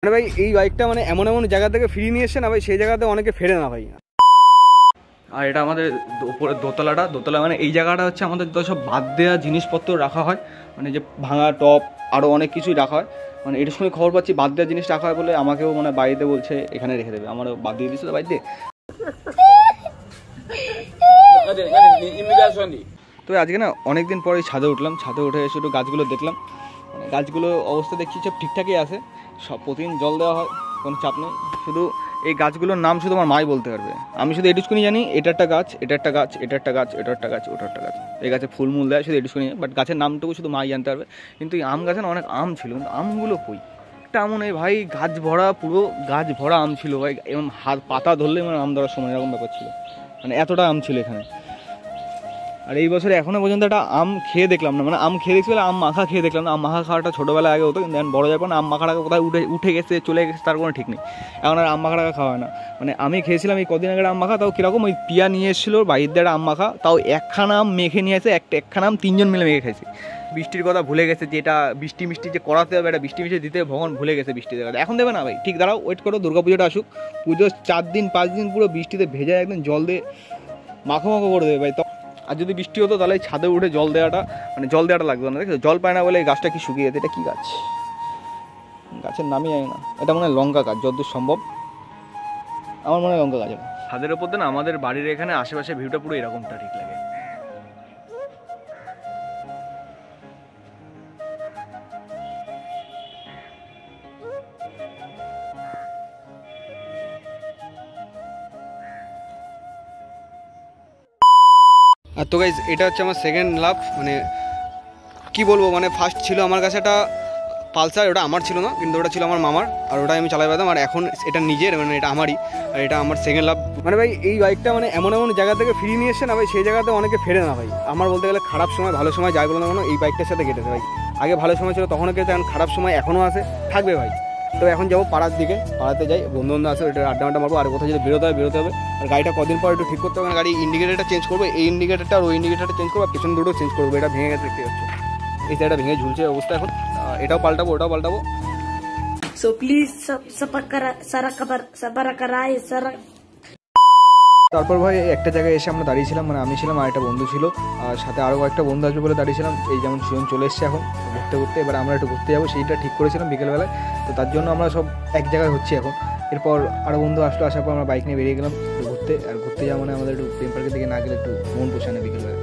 মানে ভাই এই বাইকটা মানে এমন এমন জায়গা থেকে ফিরিয়ে নিয়ে এসছে না ভাই, সেই জায়গাতে অনেকে ফেরে না ভাই। আর এটা আমাদের উপরে দোতলা মানে এই জায়গাটা হচ্ছে আমাদের তো সব বাদ দেওয়া জিনিসপত্র রাখা হয়, মানে যে ভাঙা টপ আরও অনেক কিছুই রাখা হয়। মানে এটার সঙ্গে খবর পাচ্ছি বাদ দেওয়া জিনিস রাখা হয় বলে আমাকেও মানে বাড়িতে বলছে এখানে রেখে দেবে, আমারও বাদ দিয়ে দিচ্ছে তো বাড়িতে। তো আজকে না অনেকদিন পরে ছাদে উঠলাম, ছাদে উঠে এসে একটু গাছগুলো দেখলাম। মানে গাছগুলো অবস্থা দেখছি সব ঠিকঠাকই আছে, সব প্রতিদিন জল দেওয়া হয়, কোনো চাপ নেই। শুধু এই গাছগুলোর নাম শুধু আমার মাই বলতে পারবে, আমি শুধু এটুকুনি জানি এটা একটা গাছ, এটা একটা গাছ, এটা একটা গাছ, এটা একটা গাছ, ওটা একটা গাছ। এই গাছে ফুলমূল দেয় শুধু এটুকুনি, বাট গাছের নামটুকু শুধু মাই জানতে পারবে। কিন্তু এই আম গাছে না অনেক আম ছিল, কিন্তু আমগুলো কই একটা এমন এই ভাই গাছ ভরা, পুরো গাছ ভরা আম ছিল ভাই, এবং হাত পাতা ধরলে মানে আম ধরার সময় এরকম ব্যাপার ছিল, মানে এতটা আম ছিল এখানে। আর এই বছরে এখনো পর্যন্ত একটা আম খেয়ে দেখলাম না, মানে আম খেয়ে দেখছি বলে আম মাখা খেয়ে দেখলাম না। আম মাখা খাওয়াটা ছোটোবেলায় আগে হতো, কিন্তু এখন বড় যাওয়ার পর আম মাখাটা কোথায় উঠে গেছে চলে গেছে তার কোনো ঠিক নেই, এখন আর আম মাখাটা খাওয়া হয় না। মানে আমি খেয়েছিলাম এই কদিন আগে আম মাখা, তাও কীরকম ওই পিয়া নিয়ে এসেছিলো বাড়ির দিয়ে আম মাখা, তাও একখানা আম মেখে নিয়ে এসে একখানা আম 3জন মিলে মেখে খাইছি। বৃষ্টির কথা ভুলে গেছে, যে এটা বৃষ্টি যে করাতে হবে, এটা বৃষ্টি মিষ্টি দিতে ভগবান ভুলে গেছে বৃষ্টিতে। এখন দেবে না ভাই, ঠিক দাঁড়াও, ওয়েট করো, দুর্গা পুজোটা আসুক, পুজো 4 দিন 5 দিন পুরো বৃষ্টিতে ভেজা একদম জল দিয়ে মাখো করে দেবে ভাই। আর যদি বৃষ্টি হতো তাহলে ছাদে উঠে জল দেওয়াটা লাগতো না। দেখো জল পায় না বলে এই গাছটা কি শুকিয়ে গেছে। এটা কি গাছ, গাছের নামই জানি না, এটা মনে হয় লঙ্কা গাছ যতদূর সম্ভব, আমার মনে হয় লঙ্কা গাছ। ছাদের ওপর দিয়ে না আমাদের বাড়ির এখানে আশেপাশে ভিউটা পুরো এরকমটা ঠিক লাগে। আর তো গাইজ এটা হচ্ছে আমার সেকেন্ড লাভ, মানে কি বলবো, মানে ফার্স্ট ছিল আমার কাছে একটা পালসার, ওটা আমার ছিল না, কিন্তু ওটা ছিল আমার মামার, আর ওটা আমি চালাই পেতাম। আর এখন এটা নিজের, মানে এটা আমারই, আর এটা আমার সেকেন্ড লাভ। মানে ভাই এই বাইকটা মানে এমন এমন জায়গা থেকে ফিরিয়ে নিয়ে এসছে না ভাই, সেই জায়গাতে অনেকে ফেরে না ভাই। আমার বলতে গেলে খারাপ সময় ভালো সময় যাই বলো না কেন, এই বাইকটার সাথে কেটেছে ভাই। আগে ভালো সময় ছিল তখনও কেটেছে, এখন খারাপ সময় এখনও আছে, থাকবে ভাই। তো এখন যাবো পাড়ার দিকে, পাড়াতে যাই, বন্ধু আছে, ওইটা আড্ডা মারবো। আর কোথাও যদি বেরোতে হবে। আর গাড়িটা কদিন পর একটু ঠিক করতে হবে, গাড়ি ইন্ডিকেটারটা চেঞ্জ করবো, এই ইন্ডিকেটারটা আর ওই ইন্ডিকেটারটা চেঞ্জ করবো, পেছন দুটো চেঞ্জ করবো। এটা ভেঙে গেছে দেখতে পাচ্ছ, এই সাইডটা ভেঙে ঝুলছে অবস্থা এখন, এটাও পাল্টাবো ওটাও পাল্টাবো। সো প্লিজ তারপর ভাই একটা জায়গায় এসে আমরা দাঁড়িয়েছিলাম, মানে আমি ছিলাম আর একটা বন্ধু ছিল, আর সাথে আরও কয়েকটা বন্ধু আসবে বলে দাঁড়িয়েছিলাম। এই যেমন সুজন চলে এসছে এখন ঘুরতে, এবার আমরা একটু ঘুরতে যাবো, সেইটা ঠিক করেছিলাম বিকেলবেলায়। তো তার জন্য আমরা সব এক জায়গায় হচ্ছি এখন। এরপর আরও বন্ধু আসার পর আমরা বাইক নিয়ে বেরিয়ে গেলাম ঘুরতে। আর ঘুরতে যাওয়া মানে আমাদের একটু প্রেম পার্কের দিকে না গেলে একটু মন পোষায় না বিকেলবেলা।